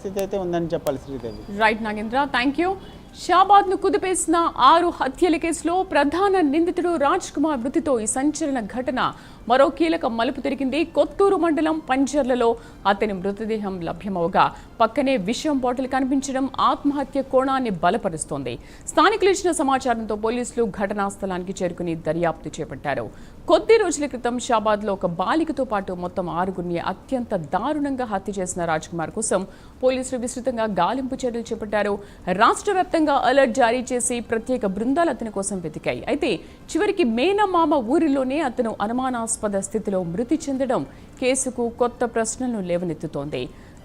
పరిస్థితి అయితే ఉందని చెప్పాలి Sridevi. Right Nagendra, thank you. Shabad ను కుదిపేసిన 6 హత్యల కేసులో ప్రధాన నిందితుడు రాజ్ కుమార్ మృతితో ఈ సంచలన ఘటన మరో కీలక మలుపు తిరిగింది. కొత్తూరు మండలం పంజర్లలో అతని మృతదేహం లభ్యమవగా పక్కనే విషం బాటిల్ కనిపించడం ఆత్మహత్య కోణాన్ని బలపరుస్తోంది. స్థానికులు ఇచ్చిన సమాచారంతో పోలీసులు ఘటనా స్థలానికి చేరుకుని దర్యాప్తు చేపట్టారు. కొద్ది రోజుల క్రితం షాబాద్లో ఒక బాలికతో పాటు మొత్తం 6గురిని అత్యంత దారుణంగా హత్య చేసిన రాజ్ కుమార్ కోసం పోలీసులు విస్తృతంగా గాలింపు చర్యలు చేపట్టారు. రాష్ట్ర వ్యాప్తంగా అలర్ట్ జారీ చేసి ప్రత్యేక బృందాలు అతని కోసం వెతికాయి. అయితే చివరికి మేనమామ ఊరిలోనే అతను అనుమానాస్పద స్థితిలో మృతి చెందడం కేసుకు కొత్త ప్రశ్నలను లేవనెత్తుతోంది.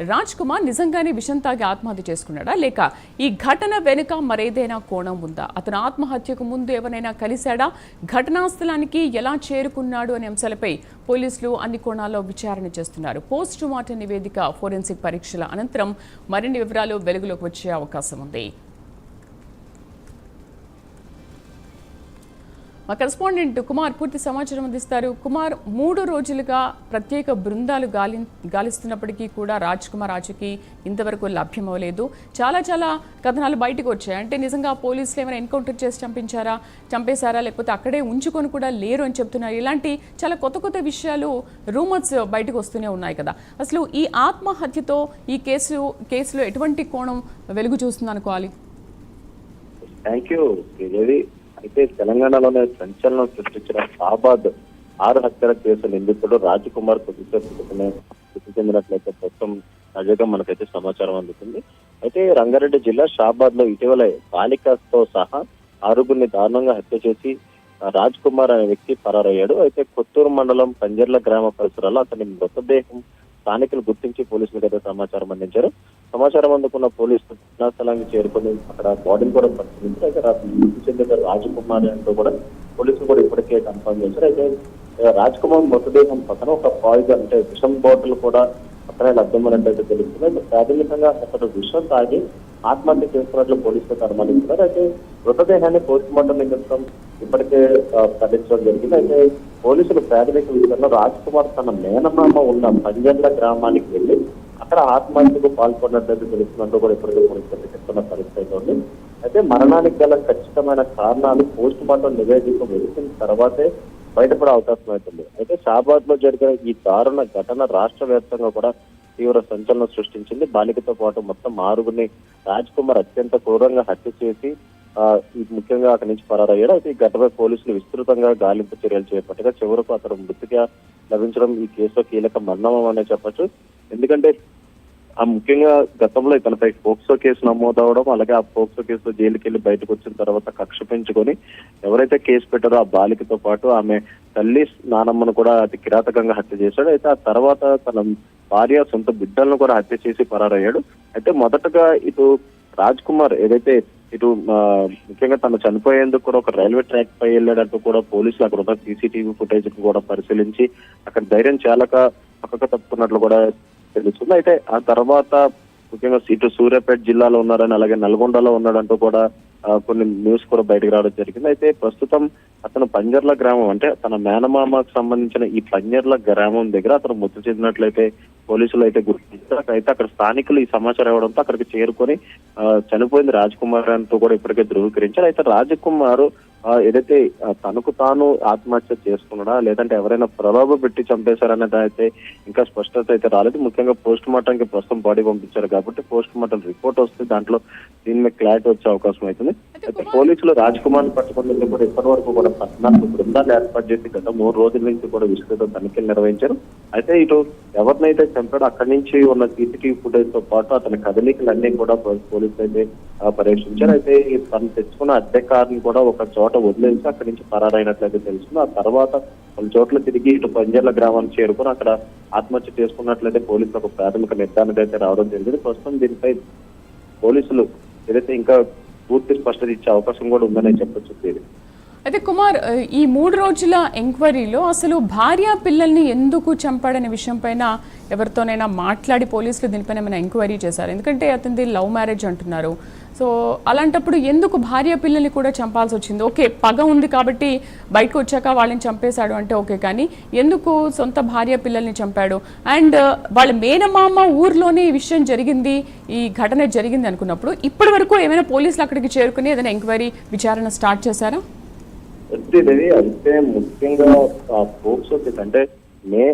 రాజ్ కుమార్ నిజంగానే విషం తాగి ఆత్మహత్య చేసుకున్నాడా, లేక ఈ ఘటన వెనుక మరేదైనా కోణం ఉందా? అతను ఆత్మహత్యకు ముందు ఎవరైనా కలిశాడా? ఘటనా స్థలానికి ఎలా చేరుకున్నాడు అనే అంశాలపై పోలీసులు అన్ని కోణాల్లో విచారణ చేస్తున్నారు. పోస్ట్ మార్టం నివేదిక, ఫోరెన్సిక్ పరీక్షల అనంతరం మరిన్ని వివరాలు వెలుగులోకి వచ్చే అవకాశం ఉంది. మా కరెస్పాండెంట్ కుమార్ పూర్తి సమాచారం అందిస్తారు. కుమార్, 3 రోజులుగా ప్రత్యేక బృందాలు గాలిస్తున్నప్పటికీ కూడా రాజ్ కుమార్ ఆచూకీ ఇంతవరకు లభ్యమవ్వలేదు. చాలా కథనాలు బయటకు వచ్చాయి. అంటే నిజంగా పోలీసులు ఏమైనా ఎన్కౌంటర్ చేసి చంపేశారా, లేకపోతే అక్కడే ఉంచుకొని కూడా లేరు అని చెప్తున్నారు. ఇలాంటి చాలా కొత్త విషయాలు, రూమర్స్ బయటకు వస్తూనే ఉన్నాయి కదా. అసలు ఈ ఆత్మహత్యతో ఈ కేసులో ఎటువంటి కోణం వెలుగు చూస్తుంది అనుకోవాలి? Thank you Sridevi. అయితే తెలంగాణలోనే సంచలనం సృష్టించిన షాబాద్ 6 హత్యల కేసు నిందితుడు రాజ్ కుమార్ మృతి చెందినట్లయితే ప్రస్తుతం తాజాగా మనకైతే సమాచారం అందుతుంది. అయితే రంగారెడ్డి జిల్లా షాబాద్ లో ఇటీవల బాలికతో సహా 6గురిని దారుణంగా హత్య చేసి రాజ్ కుమార్ అనే వ్యక్తి పరారయ్యాడు. అయితే కొత్తూరు మండలం పంజర్ల గ్రామ పరిసరాల్లో అతని మృతదేహం స్థానికులు గుర్తించి పోలీసులకు అయితే సమాచారం అందించారు. సమాచారం అందుకున్న పోలీసులు ఘటనా స్థలానికి చేరుకుని అక్కడ బాడీని కూడా పరిశీలించారు. అయితే మృతి చెందిన రాజ్ కుమార్ అంటూ కూడా పోలీసులు కూడా ఇప్పటికే కన్ఫర్మ్ చేశారు. అయితే రాజ్ కుమార్ మృతదేహం పక్కన ఒక పాయిజన్ అంటే విషం బాటిల్ కూడా పక్కనే లభ్యమైనట్లయితే తెలుస్తుంది. అయితే ప్రాథమికంగా అతడు విషం తాగి ఆత్మహత్య చేసుకున్నట్లు పోలీసులకు అనుమానిస్తున్నారు. అయితే మృతదేహాన్ని పోస్ట్ మార్టం నిమిత్తం ఇప్పటికే తరలించడం జరిగింది. అయితే పోలీసులు ప్రాథమిక విచారణలో రాజ్ కుమార్ తన మేనమామ ఉన్న పంజర్ల గ్రామానికి వెళ్లి అక్కడ ఆత్మహత్యకు పాల్పడినట్లయితే తెలుస్తున్నట్టు కూడా ఇప్పటికే పోలీసులు చెప్తున్న పరిస్థితి ఉంది. అయితే మరణానికి గల ఖచ్చితమైన కారణాలు పోస్ట్ మార్టం నివేదిక వెలిసిన తర్వాతే బయటపడే అవకాశం అవుతుంది. అయితే షాబాద్ లో జరిగిన ఈ దారుణ ఘటన రాష్ట్ర వ్యాప్తంగా కూడా తీవ్ర సంచలనం సృష్టించింది. బాలికతో పాటు మొత్తం 6గురిని రాజ్ కుమార్ అత్యంత క్రూరంగా హత్య చేసి ముఖ్యంగా అక్కడి నుంచి పరారయ్యాడు. అయితే ఈ ఘటనపై పోలీసులు విస్తృతంగా గాలింపు చర్యలు చేపట్టగా చివరకు అతను మృతిగా లభించడం ఈ కేసులో కీలక మరణం అనే చెప్పొచ్చు. ఎందుకంటే ముఖ్యంగా గతంలో ఇతనిపై పోక్సో కేసు నమోదవడం, అలాగే ఆ పోక్సో కేసులో జైలుకి వెళ్లి బయటకు వచ్చిన తర్వాత కక్ష పెంచుకొని ఎవరైతే కేసు పెట్టారో ఆ బాలికతో పాటు ఆమె తల్లి నానమ్మను కూడా అతి కిరాతకంగా హత్య చేశాడు. అయితే ఆ తర్వాత తన భార్య సొంత బిడ్డలను కూడా హత్య చేసి పరారయ్యాడు. అయితే మొదటగా ఇటు రాజ్ కుమార్ ఏదైతే ఇటు ముఖ్యంగా తను చనిపోయేందుకు కూడా ఒక రైల్వే ట్రాక్ పై వెళ్ళాడంటూ కూడా పోలీసులు అక్కడ ఉన్న సీసీటీవీ ఫుటేజ్ కూడా పరిశీలించి అక్కడ ధైర్యం చాలక పక్కకు తప్పుకున్నట్లు కూడా తెలుస్తుంది. అయితే ఆ తర్వాత ముఖ్యంగా ఇటు సూర్యాపేట జిల్లాలో ఉన్నారని, అలాగే నల్గొండలో ఉన్నాడంటూ కూడా కొన్ని న్యూస్ కూడా బయటకు రావడం జరిగింది. అయితే ప్రస్తుతం అతను పంజర్ల గ్రామం అంటే తన మేనమామకు సంబంధించిన ఈ పంజర్ల గ్రామం దగ్గర అతను మృతి చెందినట్లయితే పోలీసులు అయితే గుర్తించారు. అయితే అక్కడ స్థానికులు ఈ సమాచారం ఇవ్వడంతో అక్కడికి చేరుకొని చనిపోయింది రాజ్ కుమార్ అంటూ కూడా ఇప్పటికే ధృవీకరించారు. అయితే రాజ్ కుమార్ ఏదైతే తనకు తాను ఆత్మహత్య చేసుకున్నాడా లేదంటే ఎవరైనా ప్రలోభ పెట్టి చంపేశారనేది అయితే ఇంకా స్పష్టత అయితే రాలేదు. ముఖ్యంగా పోస్ట్ మార్టంకి ప్రస్తుతం బాడీ పంపించారు కాబట్టి పోస్ట్ మార్టం రిపోర్ట్ వస్తే దాంట్లో దీని మీద క్లారిటీ వచ్చే అవకాశం అవుతుంది. అయితే పోలీసులు రాజ్ కుమార్ పట్టుకునేందుకు కూడా ఇప్పటి వరకు కూడా 14 బృందాలు ఏర్పాటు చేసి గత 3 రోజుల నుంచి కూడా విస్తృత తనిఖీలు నిర్వహించారు. అయితే ఇటు ఎవరినైతే చంపాడో అక్కడి నుంచి ఉన్న సీసీటీవీ ఫుటేజ్ తో పాటు అతని కదలికలన్నీ కూడా పోలీసులు అయితే పరీక్షించారు. అయితే తను తెచ్చుకున్న అద్దె కారుని కూడా ఒక చోట వదిలేసి అక్కడి నుంచి పరారైనట్లయితే తెలుస్తుంది. ఆ తర్వాత కొన్ని చోట్ల తిరిగి ఇటు పంజర్ల గ్రామానికి చేరుకుని అక్కడ ఆత్మహత్య చేసుకున్నట్లయితే పోలీసులు ఒక ప్రాథమిక నిర్ధారణ అయితే రావడం జరిగింది. ప్రస్తుతం దీనిపై పోలీసులు ఏదైతే ఇంకా పూర్తి స్పష్టత ఇచ్చే అవకాశం కూడా ఉందని చెప్పొచ్చు. అయితే కుమార్, ఈ 3 రోజుల ఎంక్వైరీలో అసలు భార్య పిల్లల్ని ఎందుకు చంపాడనే విషయం పైన ఎవరితోనైనా మాట్లాడి పోలీసులు దీనిపైన ఏమైనా ఎంక్వైరీ చేశారు? ఎందుకంటే అతనిది లవ్ మ్యారేజ్ అంటున్నారు. సో అలాంటప్పుడు ఎందుకు భార్య పిల్లల్ని కూడా చంపాల్సి వచ్చింది? ఓకే, పగ ఉంది కాబట్టి బయటకు వచ్చాక వాళ్ళని చంపేశాడు అంటే ఓకే, కానీ ఎందుకు సొంత భార్య పిల్లల్ని చంపాడు? అండ్ వాళ్ళ మేనమామ ఊర్లోనే ఈ విషయం జరిగింది, ఈ ఘటన జరిగింది అనుకున్నప్పుడు ఇప్పటి వరకు ఏమైనా పోలీసులు అక్కడికి చేరుకుని ఏదైనా ఎంక్వైరీ విచారణ స్టార్ట్ చేశారా? అయితే ముఖ్యంగా పోక్సో కేసు అంటే మే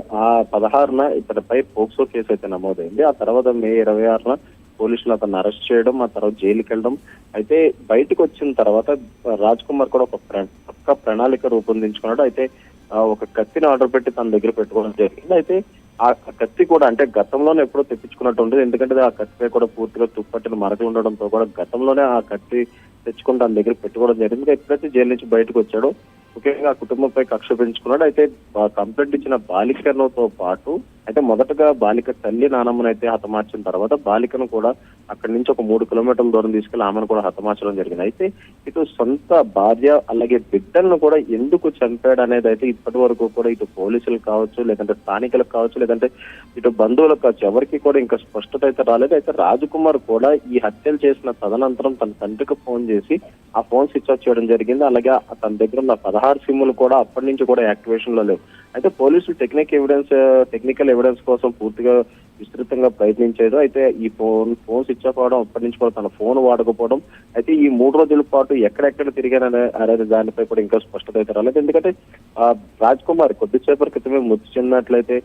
16న ఇతనిపై పోక్సో కేసు అయితే నమోదైంది. ఆ తర్వాత మే 26న పోలీసులు అతన్ని అరెస్ట్ చేయడం, ఆ తర్వాత జైలుకి వెళ్ళడం. అయితే బయటకు వచ్చిన తర్వాత రాజ్ కుమార్ కూడా ఒక పక్క ప్రణాళిక రూపొందించుకున్నాడు. అయితే ఒక కత్తిని ఆర్డర్ పెట్టి తన దగ్గర పెట్టుకోవడం జరిగింది. అయితే ఆ కత్తి కూడా అంటే గతంలోనే ఎప్పుడో తెప్పించుకున్నట్టు ఉండేది. ఎందుకంటే ఆ కత్తిపై కూడా పూర్తిగా తుప్పట్టిన మరకలు ఉండడంతో కూడా గతంలోనే ఆ కత్తి తెచ్చుకుని తన దగ్గర పెట్టుకోవడం జరిగింది. ఎప్పుడైతే జైలు నుంచి బయటకు వచ్చాడో ముఖ్యంగా ఆ కుటుంబంపై కక్ష పెంచుకున్నాడు. అయితే కంప్లైంట్ ఇచ్చిన బాలికలతో పాటు అయితే మొదటగా బాలిక తల్లి నానమ్మను అయితే హతమార్చిన తర్వాత బాలికను కూడా అక్కడి నుంచి ఒక 3 కిలోమీటర్ల దూరం తీసుకెళ్లి ఆమెను కూడా హతమార్చడం జరిగింది. అయితే ఇటు సొంత భార్య అలాగే బిడ్డలను కూడా ఎందుకు చంపాడు అనేది అయితే ఇప్పటి వరకు కూడా ఇటు పోలీసులు కావచ్చు, లేదంటే స్థానికులకు కావచ్చు, లేదంటే ఇటు బంధువులకు కావచ్చు, ఎవరికి కూడా ఇంకా స్పష్టత అయితే రాలేదు. అయితే రాజకుమార్ కూడా ఈ హత్యలు చేసిన తదనంతరం తన తండ్రికి ఫోన్ చేసి ఆ ఫోన్ స్విచ్ ఆఫ్ చేయడం జరిగింది. అలాగే తన దగ్గర ఉన్న 16 సిమ్ములు కూడా అప్పటి నుంచి కూడా యాక్టివేషన్ లో లేవు. అయితే పోలీసులు టెక్నికల్ ఎవిడెన్స్ కోసం పూర్తిగా విస్తృతంగా ప్రయత్నించారు. అయితే ఈ ఫోన్ స్విచ్ ఆఫ్ అవడం, అప్పటి నుంచి కూడా తన ఫోన్ వాడకపోవడం, అయితే ఈ 3 రోజుల పాటు ఎక్కడెక్కడ తిరిగాననే దానిపై కూడా ఇంకా స్పష్టత అయితే రాలేదు. ఎందుకంటే రాజ్ కుమార్ కొద్దిసేపటి క్రితమే మృతి చెందినట్లయితే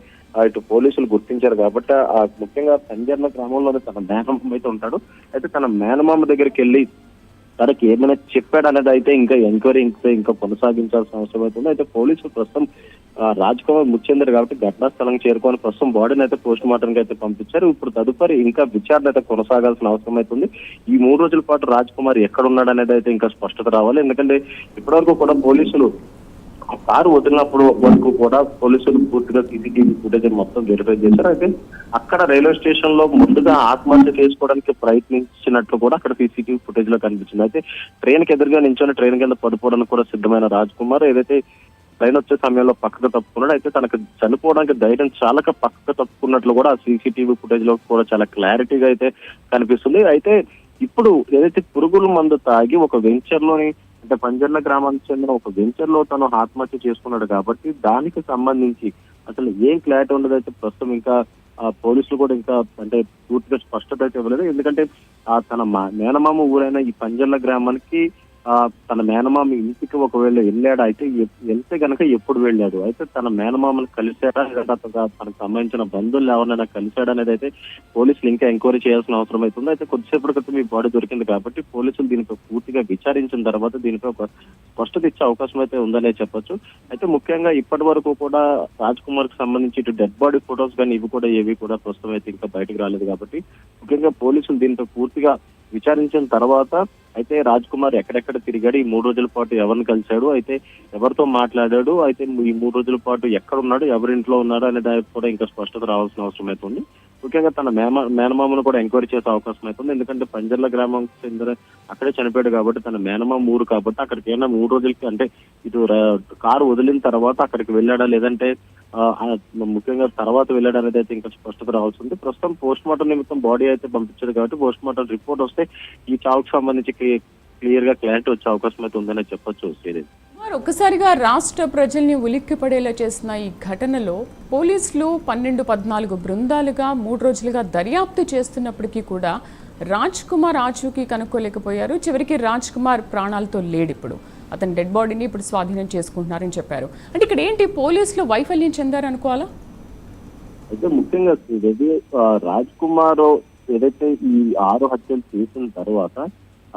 ఇటు పోలీసులు గుర్తించారు కాబట్టి ముఖ్యంగా పంజర్ల గ్రామంలోనే తన మేనమామ అయితే ఉంటాడు. అయితే తన మేనమామ దగ్గరికి వెళ్ళి తనకి ఏమైనా చెప్పాడు అనేది అయితే ఇంకా ఎంక్వైరీ ఇంకా కొనసాగించాల్సిన అవసరం అవుతుంది. అయితే పోలీసులు ప్రస్తుతం రాజ్ కుమార్ మృతి చెందారు కాబట్టి ఘటనా స్థలం చేరుకొని ప్రస్తుతం బాడీని అయితే పోస్ట్ మార్టం అయితే పంపించారు. ఇప్పుడు తదుపరి ఇంకా విచారణ అయితే కొనసాగాల్సిన అవసరం అవుతుంది. ఈ 3 రోజుల పాటు రాజ్ కుమార్ ఎక్కడ ఉన్నాడు అనేది అయితే ఇంకా స్పష్టత రావాలి. ఎందుకంటే ఇప్పటివరకు కూడా పోలీసులు ఆ కారు వదిలినప్పుడు వరకు కూడా పోలీసులు పూర్తిగా సీసీటీవీ ఫుటేజ్ మొత్తం వెరిఫై చేశారు. అయితే అక్కడ రైల్వే స్టేషన్ లో ముందుగా ఆత్మహత్య చేసుకోవడానికి ప్రయత్నించినట్లు కూడా అక్కడ సీసీటీవీ ఫుటేజ్ లో కనిపించింది. అయితే ట్రైన్ కి ఎదురుగా నించొని ట్రైన్ కింద పడిపోవడానికి కూడా సిద్ధమైన రాజ్ కుమార్ ఏదైతే ట్రైన్ వచ్చే సమయంలో పక్కకు తప్పుకున్నాడు. అయితే తనకు చనిపోవడానికి ధైర్యం చాలక పక్కకు తప్పుకున్నట్లు కూడా ఆ సీసీటీవీ ఫుటేజ్ లో కూడా చాలా క్లారిటీగా అయితే కనిపిస్తుంది. అయితే ఇప్పుడు ఏదైతే పురుగుల మందు తాగి ఒక వెంచర్ లోని అంటే పంజర్ల గ్రామానికి చెందిన ఒక వెంచర్ లో తను ఆత్మహత్య చేసుకున్నాడు కాబట్టి దానికి సంబంధించి అసలు ఏం క్లారిటీ ఉండదైతే ప్రస్తుతం ఇంకా పోలీసులు కూడా ఇంకా అంటే పూర్తిగా స్పష్టత అయితే ఇవ్వలేదు. ఎందుకంటే తన మేనమామ ఊరైన ఈ పంజర్ల గ్రామానికి తన మేనమామ ఇంటికి ఒకవేళ వెళ్ళాడు అయితే వెళ్తే గనక ఎప్పుడు వెళ్ళాడు, అయితే తన మేనమామను కలిశాడా లేదా తనకు సంబంధించిన బంధువులు ఎవరినైనా కలిశాడా అనేది అయితే పోలీసులు ఇంకా ఎంక్వైరీ చేయాల్సిన అవసరం అవుతుంది. అయితే కొద్దిసేపటి క్రితం ఈ బాడీ దొరికింది కాబట్టి పోలీసులు దీనిపై పూర్తిగా విచారించిన తర్వాత దీనిపై ఒక స్పష్టత ఇచ్చే అవకాశం అయితే ఉందనే చెప్పొచ్చు. అయితే ముఖ్యంగా ఇప్పటి వరకు కూడా రాజ్ కుమార్ కి సంబంధించి ఇటు డెడ్ బాడీ ఫొటోస్ కానీ ఏవి కూడా ప్రస్తుతం అయితే ఇంకా బయటకు రాలేదు కాబట్టి ముఖ్యంగా పోలీసులు దీనిపై పూర్తిగా విచారించిన తర్వాత అయితే రాజ్ కుమార్ ఎక్కడెక్కడ తిరిగాడు, ఈ 3 రోజుల పాటు ఎవరిని కలిశాడు, అయితే ఎవరితో మాట్లాడాడు, అయితే ఈ 3 రోజుల పాటు ఎక్కడ ఉన్నాడు, ఎవరింట్లో ఉన్నాడు అనే దానికి కూడా ఇంకా స్పష్టత రావాల్సిన అవసరం అవుతుంది. ముఖ్యంగా తన మేనమామను కూడా ఎంక్వైరీ చేసే అవకాశం అవుతుంది. ఎందుకంటే పంజర్ల గ్రామం చెందిన అక్కడే చనిపోయాడు కాబట్టి తన మేనమామ ఊరు కాబట్టి అక్కడికి ఏమైనా 3 రోజులకి అంటే ఇటు కారు వదిలిన తర్వాత అక్కడికి వెళ్ళాడా లేదంటే ముఖ్యంగా తర్వాత వెళ్ళాడు అనేది అయితే ఇంకా స్పష్టత రావాల్సి ఉంది. ప్రస్తుతం పోస్ట్ మార్టం నిమిత్తం బాడీ అయితే పంపించారు కాబట్టి పోస్ట్ మార్టం రిపోర్ట్ వస్తే ఈ చావుకు సంబంధించి క్లియర్ గా క్లారిటీ వచ్చే అవకాశం అయితే ఉందని చెప్పొచ్చు. ఒక్కసారిగా రాష్ట్ర ప్రజల్ని ఉలిక్కిపడేలా చేసిన ఈ ఘటనలో పోలీసులు 12-14 బృందాలుగా 3 రోజులుగా దర్యాప్తు చేస్తున్నప్పటికీ కూడా రాజ్ కుమార్ ఆచూకీ కనుక్కోలేకపోయారు. చివరికి రాజ్ కుమార్ ప్రాణాలతో లేడు. ఇప్పుడు అతని డెడ్ బాడీని ఇప్పుడు స్వాధీనం చేసుకుంటున్నారని చెప్పారు. అంటే ఇక్కడ ఏంటి పోలీసులు వైఫల్యం చెందారనుకోవాలా? అయితే ముఖ్యంగా రాజ్ కుమార్ ఏదైతే ఈ 6 హత్యలు చేసిన తర్వాత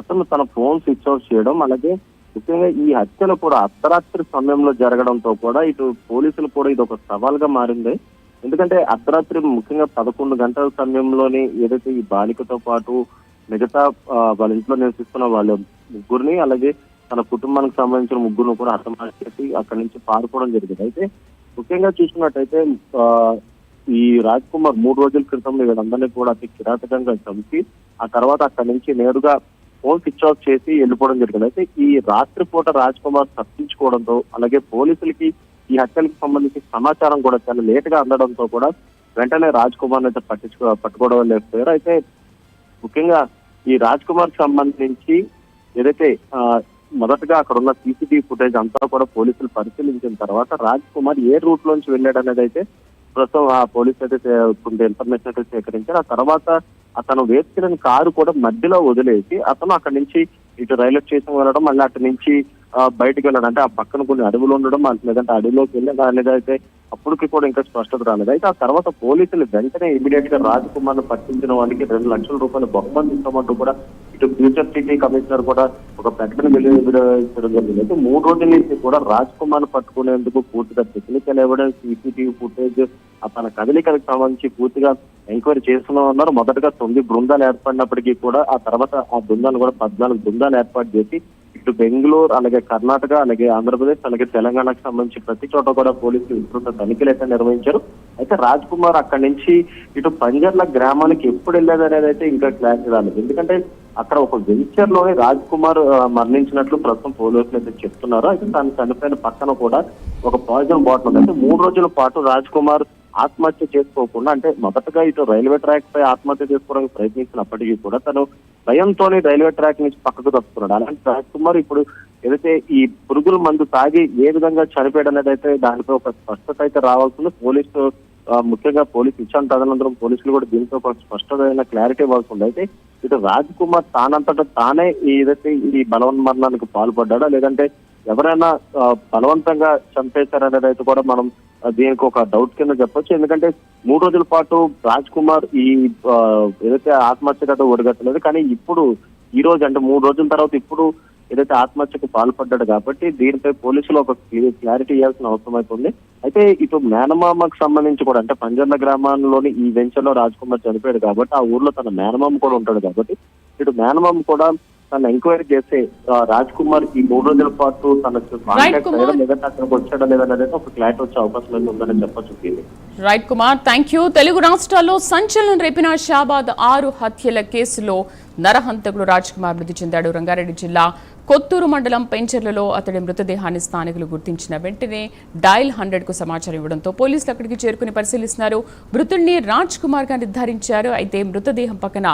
అసలు తన ఫోన్ స్విచ్ ఆఫ్ చేయడం, అలాగే ముఖ్యంగా ఈ హత్యలు కూడా అర్ధరాత్రి సమయంలో జరగడంతో కూడా ఇటు పోలీసులు కూడా ఇది ఒక సవాల్గా మారింది. ఎందుకంటే అర్ధరాత్రి ముఖ్యంగా 11 గంటల సమయంలోని ఏదైతే ఈ బాలికతో పాటు మిగతా వాళ్ళ ఇంట్లో నివసిస్తున్న వాళ్ళ ముగ్గురిని అలాగే తన కుటుంబానికి సంబంధించిన ముగ్గురును కూడా హతమార్చి చేసి అక్కడి నుంచి పారిపోవడం జరిగింది. అయితే ముఖ్యంగా చూసుకున్నట్టయితే ఈ రాజ్ కుమార్ 3 రోజుల క్రితం వీళ్ళందరినీ కూడా అతి కిరాతకంగా చంపి ఆ తర్వాత అక్కడి నుంచి నేరుగా ఫోన్ స్విచ్ ఆఫ్ చేసి వెళ్ళిపోవడం జరిగింది. అయితే ఈ రాత్రిపూట రాజ్ కుమార్ తప్పించుకోవడంతో, అలాగే పోలీసులకి ఈ హత్యలకు సంబంధించి సమాచారం కూడా చాలా లేట్ గా అందడంతో కూడా వెంటనే రాజ్ కుమార్ అయితే పట్టుకోవడం లేకపోయారు. అయితే ముఖ్యంగా ఈ రాజ్ కుమార్ సంబంధించి ఏదైతే మొదటగా అక్కడ ఉన్న సీసీటీవీ ఫుటేజ్ అంతా కూడా పోలీసులు పరిశీలించిన తర్వాత రాజ్ కుమార్ ఏ రూట్ లోంచి వెళ్ళాడు అనేది అయితే ప్రస్తుతం ఆ పోలీసు అయితే కొంత ఇన్ఫర్మేషన్ అయితే సేకరించారు. ఆ తర్వాత అతను వేసుకున్న కారు కూడా మధ్యలో వదిలేసి అతను అక్కడి నుంచి ఇటు రైల్వే స్టేషన్ వెళ్ళడం, మళ్ళీ అటు నుంచి బయటకు వెళ్ళడం, అంటే ఆ పక్కన కొన్ని అడవులు ఉండడం, లేదంటే అడవిలోకి వెళ్ళి అనేది అయితే అప్పటికి కూడా ఇంకా స్పష్టత రాలేదు. అయితే ఆ తర్వాత పోలీసులు వెంటనే ఇమీడియట్ గా రాజ్ కుమార్ ను పట్టించిన వారికి 2 లక్షల రూపాయలు బహుమతి ఇస్తామంటూ కూడా ఇటు ఫ్యూచర్ సిటీ కమిషనర్ కూడా ఒక ప్రకటన వెలువరించడం జరిగింది. అయితే 3 రోజుల నుంచి కూడా రాజ్ కుమార్ ను పట్టుకునేందుకు పూర్తిగా టెక్నికల్ ఎవిడెన్స్, సీసీటీవీ ఫుటేజ్, తన కదలికలకు సంబంధించి పూర్తిగా ఎంక్వైరీ చేస్తున్నామన్నారు. మొదటగా 9 బృందాలు ఏర్పడినప్పటికీ కూడా ఆ తర్వాత ఆ బృందాలు కూడా 14 బృందాలు ఏర్పాటు చేసి ఇటు బెంగళూరు, అలాగే కర్ణాటక, అలాగే ఆంధ్రప్రదేశ్, అలాగే తెలంగాణకు సంబంధించి ప్రతి చోట కూడా పోలీసులు విస్తృత తనిఖీలు అయితే నిర్వహించారు. అయితే రాజ్ కుమార్ అక్కడి నుంచి ఇటు పంజర్ల గ్రామానికి ఎప్పుడు వెళ్ళేది అనేది అయితే ఇంకా క్లారిటీ రాలేదు. ఎందుకంటే అక్కడ ఒక వెంచర్ లోనే రాజ్ కుమార్ మరణించినట్లు ప్రస్తుతం పోలీసులు అయితే చెప్తున్నారు. అయితే తను చనిపోయిన పక్కన కూడా ఒక పాయిజన్ బాటిల్ ఉంది. అయితే 3 రోజుల పాటు రాజ్ కుమార్ ఆత్మహత్య చేసుకోకుండా, అంటే మొదటగా ఇటు రైల్వే ట్రాక్ పై ఆత్మహత్య చేసుకోవడానికి ప్రయత్నించినప్పటికీ కూడా తను భయంతోనే రైల్వే ట్రాక్ నుంచి పక్కకు తప్పుతున్నాడు. అలాంటి రాజ్ కుమార్ ఇప్పుడు ఏదైతే ఈ పురుగుల మందు తాగి ఏ విధంగా చనిపోయాడు అనేది అయితే దానిపై ఒక స్పష్టత అయితే రావాల్సింది. పోలీసు ముఖ్యంగా పోలీసు విచారణ తదనంతరం పోలీసులు కూడా దీంతో ఒక స్పష్టమైన క్లారిటీ ఇవ్వాల్సి ఉంది. అయితే ఇటు రాజ్ కుమార్ తానంతటా తానే ఏదైతే ఈ బలవన్మరణానికి పాల్పడ్డాడో, లేదంటే ఎవరైనా బలవంతంగా చంపేశారనేది అయితే కూడా మనం దీనికి ఒక డౌట్ కింద చెప్పొచ్చు. ఎందుకంటే 3 రోజుల పాటు రాజ్ కుమార్ ఈ ఏదైతే ఆత్మహత్య కథ ఒరగట్టలేదు, కానీ ఇప్పుడు ఈ రోజు అంటే 3 రోజుల తర్వాత ఇప్పుడు ఏదైతే ఆత్మహత్యకు పాల్పడ్డాడు కాబట్టి దీనిపై పోలీసులు ఒక క్లారిటీ ఇవ్వాల్సిన అవసరం అవుతుంది. అయితే ఇటు మేనమామకు సంబంధించి కూడా, అంటే పంజర్ల గ్రామంలోని ఈ వెంచర్ లో రాజ్ కుమార్ చనిపోయాడు కాబట్టి ఆ ఊర్లో తన మేనమామ కూడా ఉంటాడు కాబట్టి ఇటు మేనమామ కూడా తను ఎంక్వైరీ చేస్తే రాజ్ కుమార్ ఈ 3 రోజుల పాటు తన కాంటాక్ట్ అయ్యడం, లేదంటే అక్కడికి వచ్చాడా లేదనేది ఒక క్లారిటీ వచ్చే అవకాశం ఉందని చెప్పొచ్చు. Right Kumar, thank you. Telugu రాష్ట్రాల్లో సంచలనం రేపిన షాబాద్ 6 హత్యల కేసులో నరహంతకుడు రాజ్ కుమార్ మృతి చెందాడు. రంగారెడ్డి జిల్లా కొత్తూరు మండలం పెంచర్లలో అతడి మృతదేహాన్ని స్థానికులు గుర్తించిన వెంటనే డయల్ 100 కు సమాచారం ఇవ్వడంతో పోలీసులు అక్కడికి చేరుకుని పరిశీలిస్తున్నారు. మృతుడిని రాజ్ కుమార్ గా నిర్ధారించారు. అయితే మృతదేహం పక్కన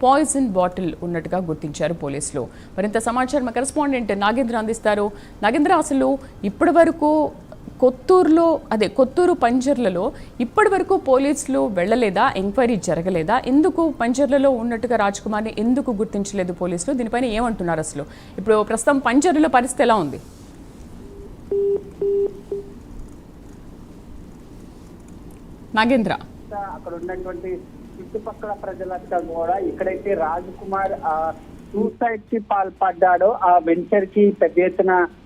పాయిజన్ బాటిల్ ఉన్నట్టుగా గుర్తించారు పోలీసులు. మరింత సమాచారం మా కరెస్పాండెంట్ నాగేంద్ర అందిస్తారు. నాగేంద్ర, అసలు ఇప్పటి వరకు కొత్తూరు పంజర్లలో ఇప్పటి వరకు పోలీసులు వెళ్ళలేదా? ఎంక్వైరీ జరగలేదా? ఎందుకు పంజర్లలో ఉన్నట్టుగా రాజ్ కుమార్ని ఎందుకు గుర్తించలేదు పోలీసులు? దీనిపైన ఏమంటున్నారు? అసలు ఇప్పుడు ప్రస్తుతం పంజర్లలో పరిస్థితి ఎలా ఉంది? నాగేంద్ర, అక్కడ ఉన్నటువంటి చుట్టుపక్కల ప్రజలంతా కూడా ఎక్కడైతే రాజ్ కుమార్ సూసైడ్ కి పాల్పడ్డాడో ఆ వెంచర్ కి పెద్ద ఎత్తున